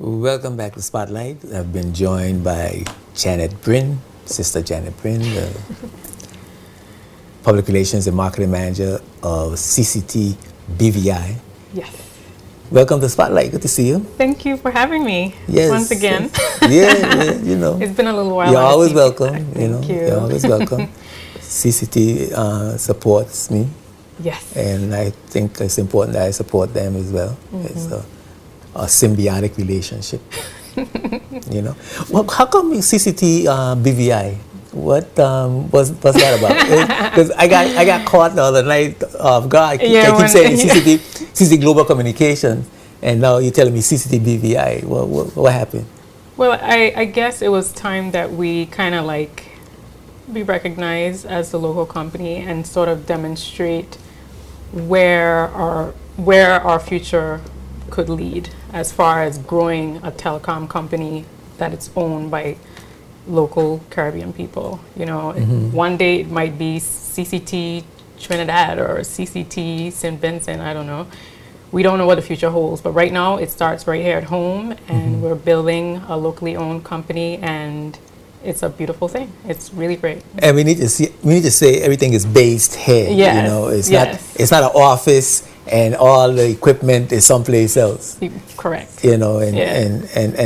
Welcome back to Spotlight. I've been joined by Janet Bryn, Sister Janet Bryn, the Public Relations and Marketing Manager of CCT BVI. Yes. Welcome to Spotlight. Good to see you. Thank you for having me. Yes. Once again. Yeah, It's been a little while. You're always welcome. Thank you. You're always welcome. CCT supports me. Yes. And I think it's important that I support them as well. It's a symbiotic relationship. Well, how come CCT BVI? What was that about? Because I got caught the other night off guard. I keep saying CCT Global Communications, and now you're telling me CCT BVI. What happened? Well, I guess it was time that we kind of be recognized as the local company and sort of demonstrate where our future could lead as far as growing a telecom company that it's owned by local Caribbean people. One day it might be CCT Trinidad or CCT St. Vincent, I don't know. We don't know what the future holds, but right now it starts right here at home, and we're building a locally owned company, and it's a beautiful thing. It's really great. And we need to say everything is based here. Yes. It's not an office and all the equipment is someplace else. Correct. And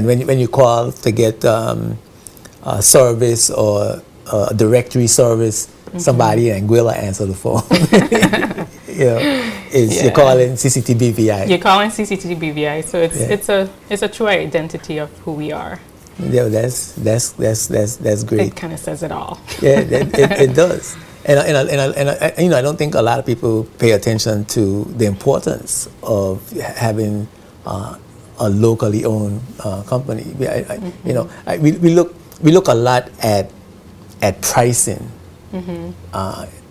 when you call to get a service or a directory service, somebody in Anguilla answer the phone. You're calling CCTBVI. You're calling CCTBVI, so it's a true identity of who we are. Yeah, that's great. It kind of says it all. Yeah, it does. And I don't think a lot of people pay attention to the importance of having a locally owned company. We look a lot at pricing.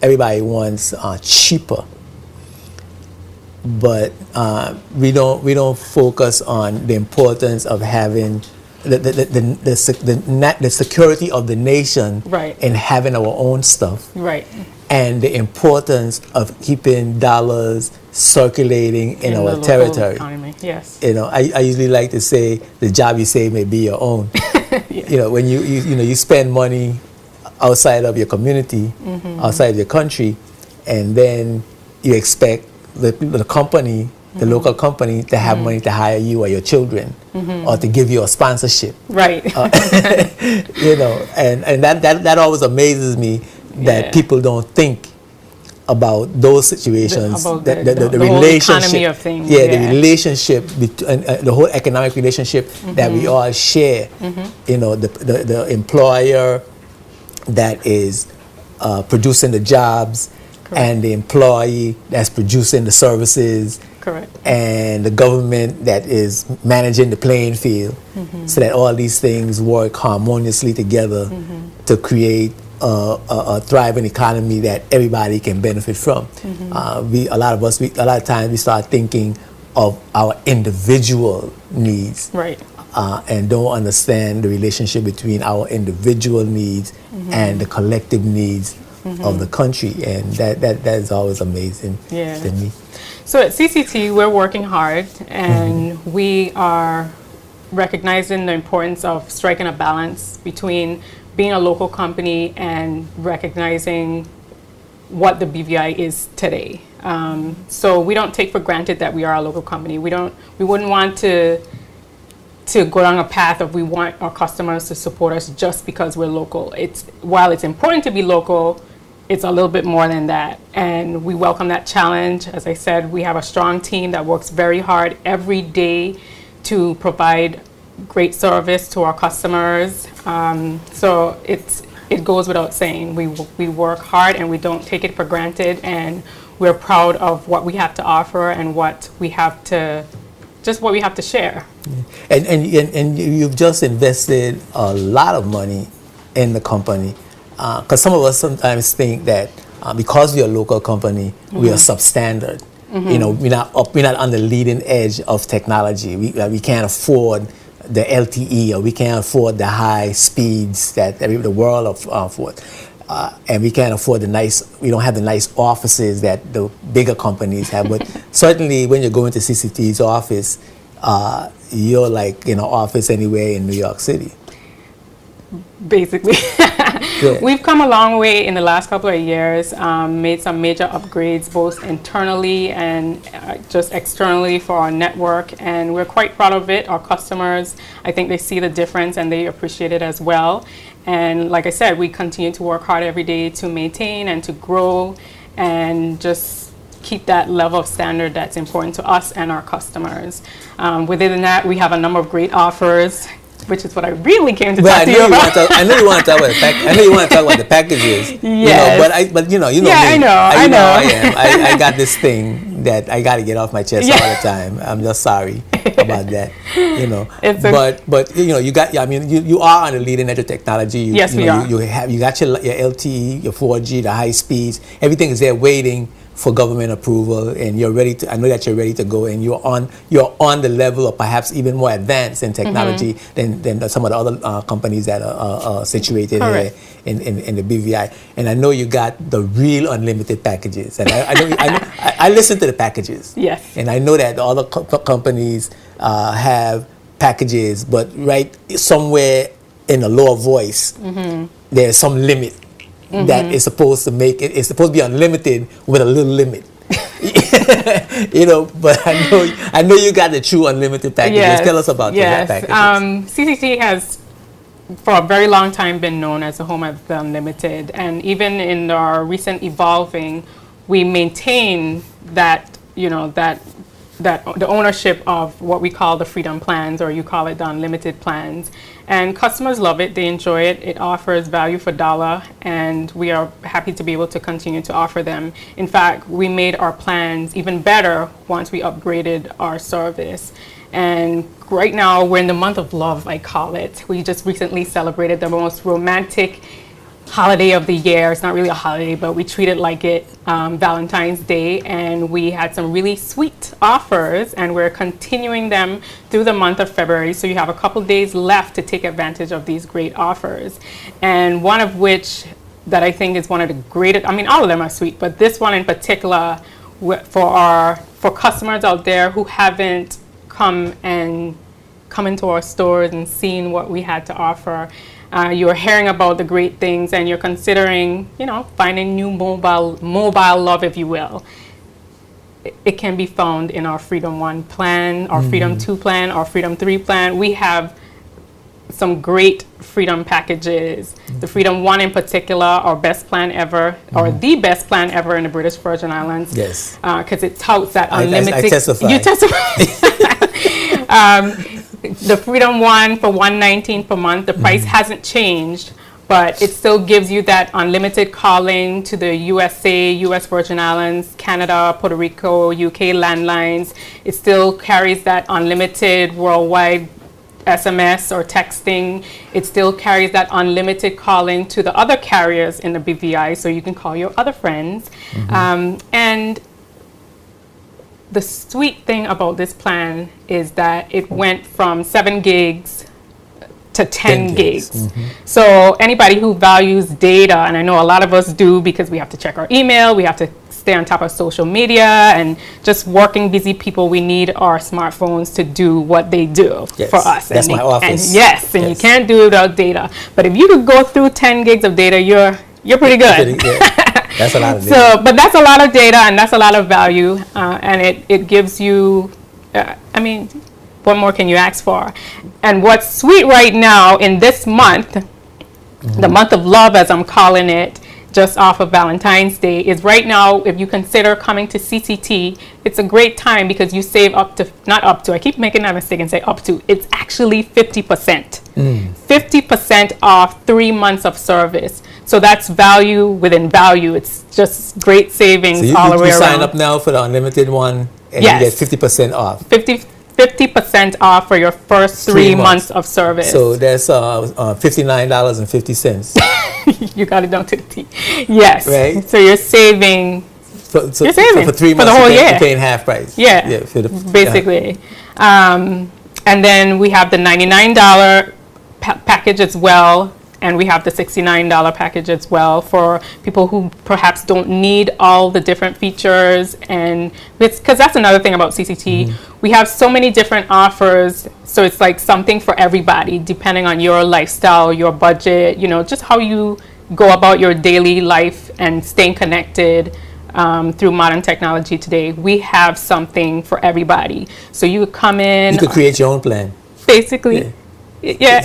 Everybody wants cheaper, but we don't focus on the importance of having the security of the nation, right, and having our own stuff, right, and the importance of keeping dollars circulating in our territory. Economy. Yes. I usually like to say the job you save may be your own. Yeah. When you spend money outside of your community, outside of your country, and then you expect the company, the local company, to have money to hire you or your children, or to give you a sponsorship. Right. And that always amazes me that people don't think about those situations, the relationship, economy of things. The relationship between the whole economic relationship that we all share. The employer that is producing the jobs, correct, and the employee that's producing the services, correct, and the government that is managing the playing field, so that all these things work harmoniously together to create a thriving economy that everybody can benefit from. A lot of times we start thinking of our individual needs, right, and don't understand the relationship between our individual needs and the collective needs of the country, and that is always amazing to me. So at CCT, we're working hard, and we are recognizing the importance of striking a balance between being a local company and recognizing what the BVI is today. So we don't take for granted that we are a local company. We wouldn't want to go down a path of we want our customers to support us just because we're local. While it's important to be local, it's a little bit more than that, and we welcome that challenge. As I said, we have a strong team that works very hard every day to provide great service to our customers. So it goes without saying, we work hard and we don't take it for granted, and we're proud of what we have to offer and what we have to share. And you've just invested a lot of money in the company. Because some of us sometimes think that because we're a local company, we are substandard. We're not on the leading edge of technology. We can't afford the LTE, or we can't afford the high speeds that the world affords. And we can't afford we don't have the nice offices that the bigger companies have. But certainly when you go into CCT's office, you're like in an office anywhere in New York City. Basically. Good. We've come a long way in the last couple of years, made some major upgrades both internally and just externally for our network, and we're quite proud of it. Our customers, I think they see the difference and they appreciate it as well. And like I said, we continue to work hard every day to maintain and to grow and just keep that level of standard that's important to us and our customers. Within that, we have a number of great offers, which is what I really came to talk to you about. I know you want to talk about I know you want to talk about the packages. Yes. But you know Yeah, me. I know. I know how I am. I got this thing that I got to get off my chest all the time. I'm just sorry about that. But you got. I mean, you are on the leading edge of technology. Yes, we are. You got your LTE, your 4G, the high speeds. Everything is there waiting for government approval, and you're ready to. I know that you're ready to go, and you're on the level of perhaps even more advanced in technology than some of the other companies that are situated here in the BVI. And I know you got the real unlimited packages, and I listen to the packages. Yes. And I know that the other companies have packages, but right somewhere in a lower voice, there's some limit. That is supposed to make it. It's supposed to be unlimited with a little limit. But I know you got the true unlimited packages. Yes. Tell us about those packages. CCT has for a very long time been known as the home of the unlimited, and even in our recent evolving, we maintain that the ownership of what we call the freedom plans, or you call it the unlimited plans. And customers love it, they enjoy it, it offers value for dollar, and we are happy to be able to continue to offer them. In fact, we made our plans even better once we upgraded our service. And right now, we're in the month of love, I call it. We just recently celebrated the most romantic holiday of the year. It's not really a holiday, but we treat it like it, Valentine's Day, and we had some really sweet offers, and we're continuing them through the month of February. So you have a couple days left to take advantage of these great offers, and one of which that I think is one of the greatest. I mean, all of them are sweet, but this one in particular, for customers out there who haven't come into our stores and seen what we had to offer. You're hearing about the great things, and you're considering, finding new mobile love, if you will. It can be found in our Freedom 1 plan, our Freedom 2 plan, our Freedom 3 plan. We have some great Freedom packages. The Freedom 1 in particular, our best plan ever, or the best plan ever in the British Virgin Islands. Yes. Because it touts that unlimited. I testify. You testify. The Freedom 1 for $119 per month, the price hasn't changed, but it still gives you that unlimited calling to the USA, US Virgin Islands, Canada, Puerto Rico, UK landlines. It still carries that unlimited worldwide SMS or texting. It still carries that unlimited calling to the other carriers in the BVI, so you can call your other friends. And the sweet thing about this plan is that it went from 7 gigs to 10 gigs. So anybody who values data, and I know a lot of us do because we have to check our email, we have to stay on top of social media, and just working busy people, we need our smartphones to do what they do for us. That's my office. And you can't do it without data. But if you could go through 10 gigs of data, you're pretty good. That's a lot of data. But that's a lot of data, and that's a lot of value, and it gives you, what more can you ask for? And what's sweet right now in this month, the month of love as I'm calling it, just off of Valentine's Day, is right now, if you consider coming to CCT, it's a great time because you save I keep making that mistake and say up to, it's actually 50%. 50% off 3 months of service. So that's value within value. It's just great savings all the way around. You sign up now for the unlimited one, and you get 50% off. 50% off for your first 3 months of service. So that's $59.50. You got it down to the T. Yes. Right. So you're saving. You're saving for 3 months. For the whole year. You're paying half price. Yeah. Basically. And then we have the $99 package as well. and we have the $69 package as well for people who perhaps don't need all the different features. And because that's another thing about CCT, we have so many different offers, so it's like something for everybody depending on your lifestyle, your budget, just how you go about your daily life and staying connected through modern technology today. We have something for everybody, so you could come in, You could create your own plan. basically. Yeah,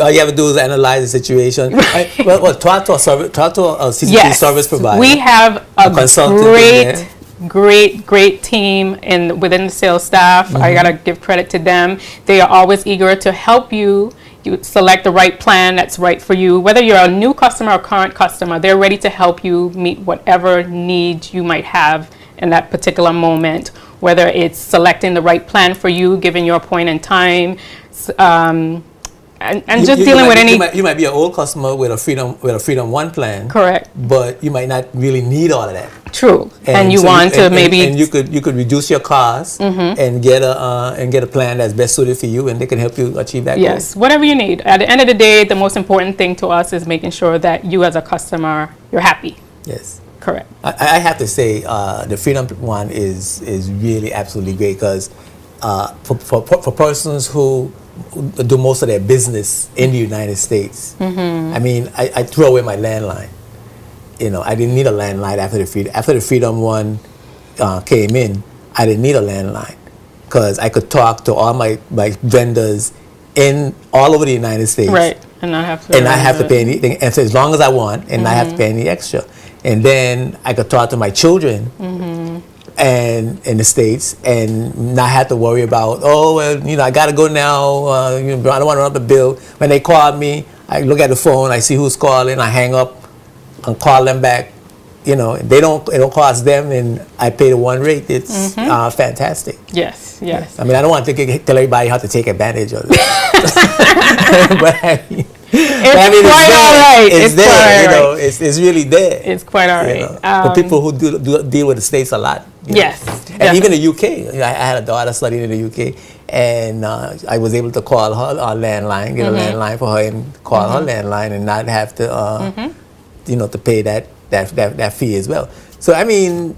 All you have to do is analyze the situation. Talk to a CCT yes, service provider. we have a consultant in great team within the sales staff. I gotta give credit to them. They are always eager to help you select the right plan that's right for you. Whether you're a new customer or current customer, they're ready to help you meet whatever need you might have in that particular moment. Whether it's selecting the right plan for you, given your point in time, and just dealing with any. You might be an old customer with a Freedom One plan. Correct. But you might not really need all of that. True. And you so want to maybe. And you could reduce your costs and get a plan that's best suited for you, and they can help you achieve that goal. Yes, whatever you need. At the end of the day, the most important thing to us is making sure that you as a customer, you're happy. Yes. Correct. I have to say the Freedom One is really absolutely great because for persons who do most of their business in the United States, I mean, I threw away my landline. I didn't need a landline after the Freedom One came in. I didn't need a landline because I could talk to all my vendors all over the United States. Right, and not have to pay anything, and so as long as I want, and not have to pay any extra. And then I could talk to my children and in the States and not have to worry about, I got to go now. I don't want another bill. When they call me, I look at the phone, I see who's calling, I hang up and call them back. It don't cost them, and I pay the one rate. It's fantastic. Yes. I mean, I don't want to tell everybody how to take advantage of it. But it's quite all right. It's there, it's really there. It's quite all right. For people who deal with the States a lot. Yes. And even the UK. I had a daughter studying in the UK, and I was able to call her landline, get a landline for her, and call her landline, and not have to, to pay that fee as well. So I mean,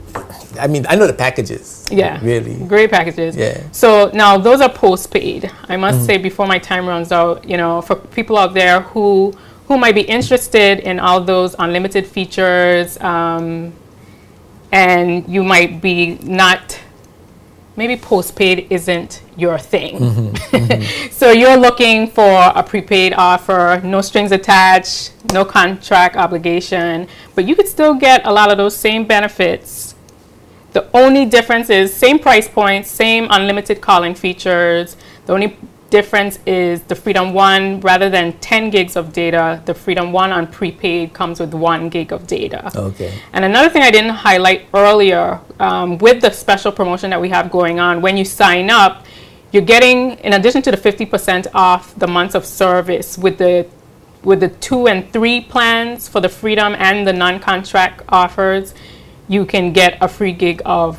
I know the packages. Yeah. Really. Great packages. Yeah. So now those are postpaid. I must say before my time runs out, for people out there who might be interested in all those unlimited features, and you might be not. Maybe postpaid isn't your thing. So you're looking for a prepaid offer, no strings attached, no contract obligation, but you could still get a lot of those same benefits. The only difference is same price point, same unlimited calling features. The only difference is the Freedom One, rather than 10 gigs of data, the Freedom One on prepaid comes with 1 gig of data. Okay. And another thing I didn't highlight earlier, with the special promotion that we have going on, when you sign up, you're getting, in addition to the 50% off the months of service with the 2 and 3 plans for the Freedom and the non-contract offers, you can get a free gig of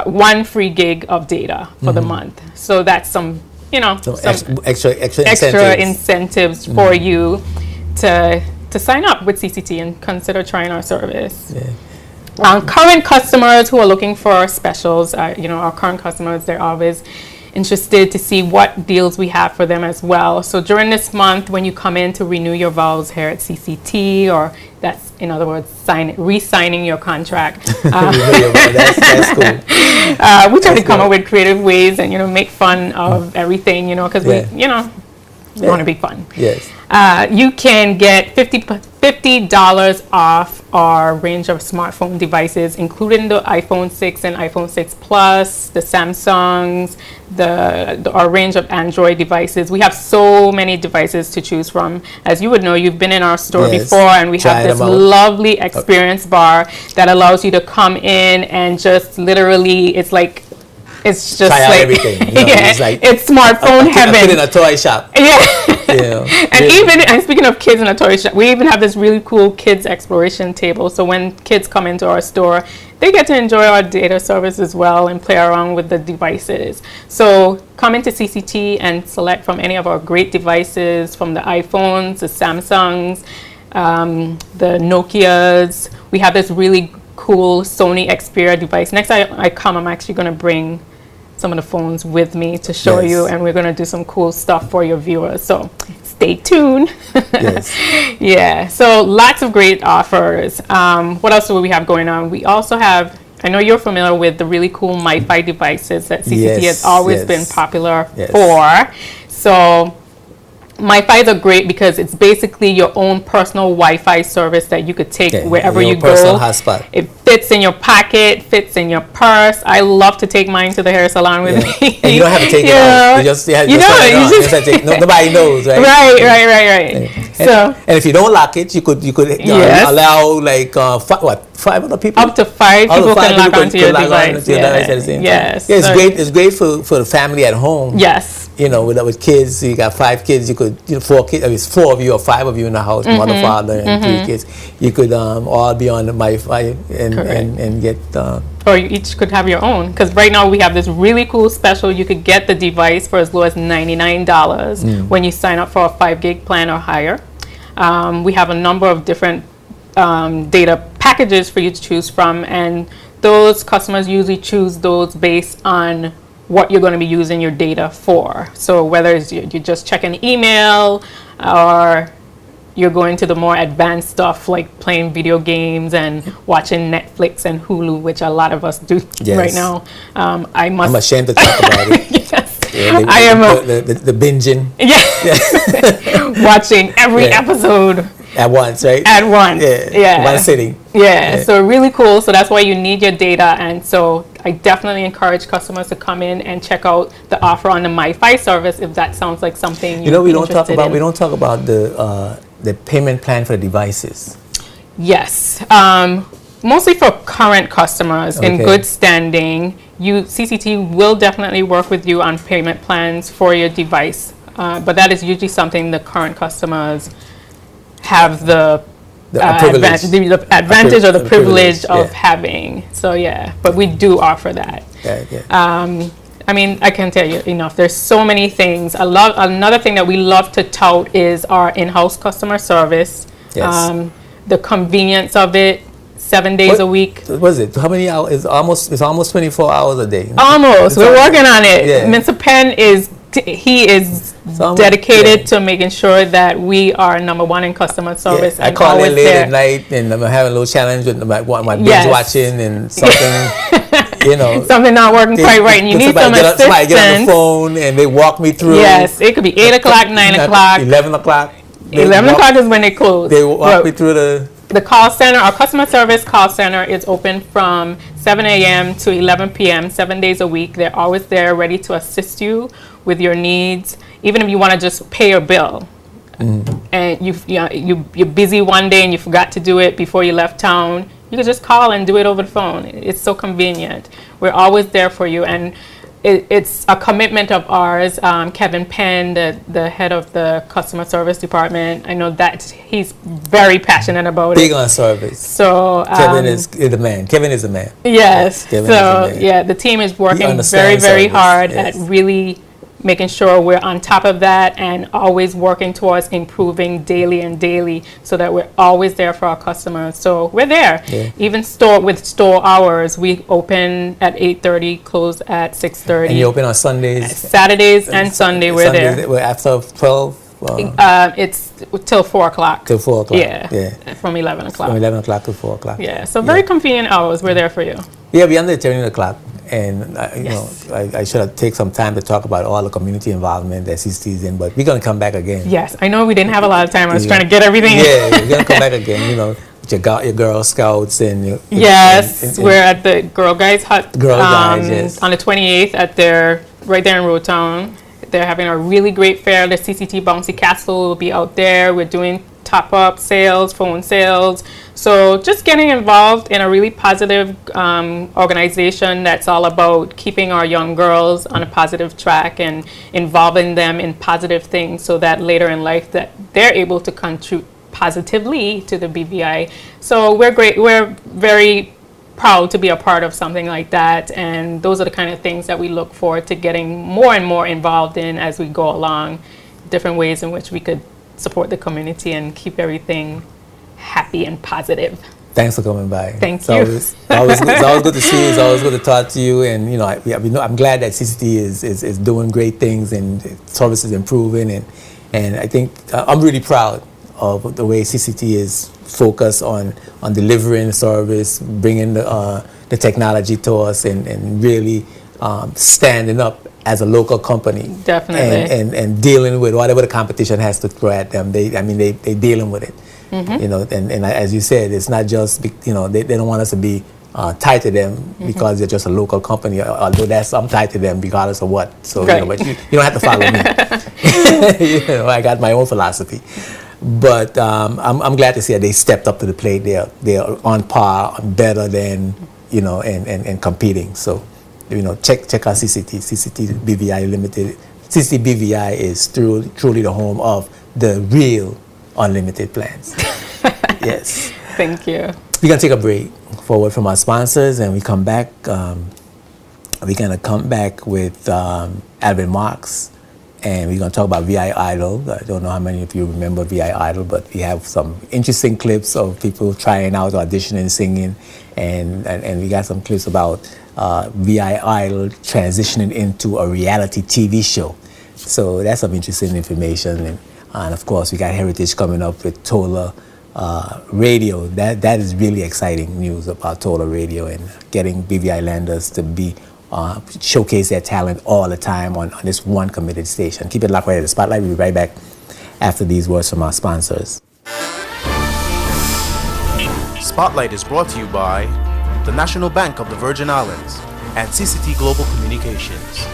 1 free gig of data for the month. So that's some extra incentives for you to sign up with CCT and consider trying our service. Yeah. Current customers who are looking for specials, our current customers, they're always interested to see what deals we have for them as well. So during this month, when you come in to renew your vows here at CCT, or that's, in other words, re-signing your contract. That's cool. We try to come up with creative ways and, make fun of everything, because we want to be fun. Yes. You can get $50 off our range of smartphone devices, including the iPhone 6 and iPhone 6 Plus, the Samsungs, our range of Android devices. We have so many devices to choose from. As you would know, you've been in our store before, and we have this lovely experience bar that allows you to come in and just literally, it's just try out like everything. it's smartphone heaven. Put in a toy shop. Yeah. And even, and speaking of kids in a toy shop, we even have this really cool kids exploration table. So when kids come into our store, they get to enjoy our data service as well and play around with the devices. So come into CCT and select from any of our great devices, from the iPhones, the Samsungs, the Nokias. We have this really cool Sony Xperia device. Next I come, I'm actually going to bring some of the phones with me to show you, and we're going to do some cool stuff for your viewers. So stay tuned. Yes. Yeah, so lots of great offers. What else do we have going on? We also have, I know you're familiar with the really cool MiFi devices that CCT has always been popular for. So MiFis are great because it's basically your own personal Wi-Fi service that you could take wherever you go. Personal hotspot. It fits in your pocket, fits in your purse. I love to take mine to the hair salon with me. And you don't have to take it out. You just have to nobody knows, right? Right. So, and if you don't lock it, you could allow like five other people. Up to five people can lock onto your device. Yes. Yeah, it's great for the family at home. Yes. You know, with kids, you got 5 kids. You could, 4 kids. I mean, it's 4 of you or 5 of you in the house, mother, father, and 3 kids. You could all be on the MiFi and get. Or you each could have your own, because right now we have this really cool special. You could get the device for as low as $99 when you sign up for a 5 gig plan or higher. We have a number of different data packages for you to choose from, and those customers usually choose those based on what you're going to be using your data for. So whether it's you're just checking email, or you're going to the more advanced stuff like playing video games and watching Netflix and Hulu, which a lot of us do right now. I'm ashamed to talk about it. Yes. Yeah, I am the binging. Watching every episode at once, right? At once. One sitting. So really cool. So that's why you need your data, and so I definitely encourage customers to come in and check out the offer on the MiFi service if that sounds like something we don't talk about the payment plan for the devices. Yes. Mostly for current customers in good standing. CCT will definitely work with you on payment plans for your device, but that is usually something the current customers have the advantage or the privilege of having. So but we do offer that. I mean, I can't tell you enough. There's so many things. Another thing that we love to tout is our in-house customer service. The convenience of it. 7 days a week. What was it? How many hours? It's almost 24 hours a day. Almost. We're working on it. Mr. Penn is dedicated to making sure that we are #1 in customer service. I call in late at night, and I'm having a little challenge with my binge watching and something. Something not working quite right, and you need some assistance. Somebody get on the phone and they walk me through. Yes, it could be 8 o'clock, 9 o'clock, 11 o'clock. 11 o'clock is when they close. They walk me through the call center. Our customer service call center is open from 7 a.m. to 11 p.m. 7 days a week. They're always there, ready to assist you with your needs, even if you want to just pay your bill. And you're busy one day and you forgot to do it before you left town. You can just call and do it over the phone. It's so convenient. We're always there for you, and it's a commitment of ours. Kevin Penn, the head of the customer service department, I know that he's very passionate about it. Big on service. So Kevin is the man. Kevin is the man. Yes. The team is working very, very hard at really making sure we're on top of that and always working towards improving daily so that we're always there for our customers. So we're there. Even with store hours, we open at 8:30, close at 6:30. And you open on Sundays? Saturdays and Sunday we're there. After 12? It's till 4 o'clock. Till 4 o'clock. From 11 o'clock. From 11 o'clock to 4 o'clock. So very convenient hours. We're there for you. We under 10 o'clock. And I should have take some time to talk about all the community involvement that CCT is in, but we're going to come back again. Yes, I know we didn't have a lot of time. I was trying to get everything. We're going to come back again. With your Girl Scouts and your. We're at the Girl Guides Hut. Girl Guides, on the 28th right there in Rotown. They're having a really great fair. The CCT Bouncy Castle will be out there. We're doing top-up sales, phone sales. So just getting involved in a really positive organization that's all about keeping our young girls on a positive track and involving them in positive things so that later in life that they're able to contribute positively to the BVI. So we're very proud to be a part of something like that, and those are the kind of things that we look forward to getting more and more involved in as we go along, different ways in which we could support the community and keep everything happy and positive. Thanks for coming by. Thank it's you. It's always good to see you. It's always good to talk to you. And I'm glad that CCT is doing great things and services improving. And I think I'm really proud of the way CCT is focused on delivering service, bringing the technology to us, and really standing up as a local company. Definitely. And dealing with whatever the competition has to throw at them. They're dealing with it. And as you said, it's not just, they don't want us to be tied to them because they're just a local company, although I'm tied to them regardless of what. So, right. But you don't have to follow me. I got my own philosophy. But I'm glad to see that they stepped up to the plate. They're on par, better than, and competing. So, check out CCT BVI Limited. CCT BVI is truly the home of the real unlimited plans. Yes. Thank you. We're going to take a break forward from our sponsors, and we come back. We're going to come back with Alvin Marks, and we're going to talk about VI Idol. I don't know how many of you remember VI Idol, but we have some interesting clips of people trying out, auditioning, singing, and we got some clips about VI Idol transitioning into a reality TV show. So that's some interesting information. And of course, we got Heritage coming up with Tola Radio. That is really exciting news about Tola Radio and getting BVI landers to be showcase their talent all the time on this one committed station. Keep it locked right at the Spotlight. We'll be right back after these words from our sponsors. Spotlight is brought to you by the National Bank of the Virgin Islands and CCT Global Communications.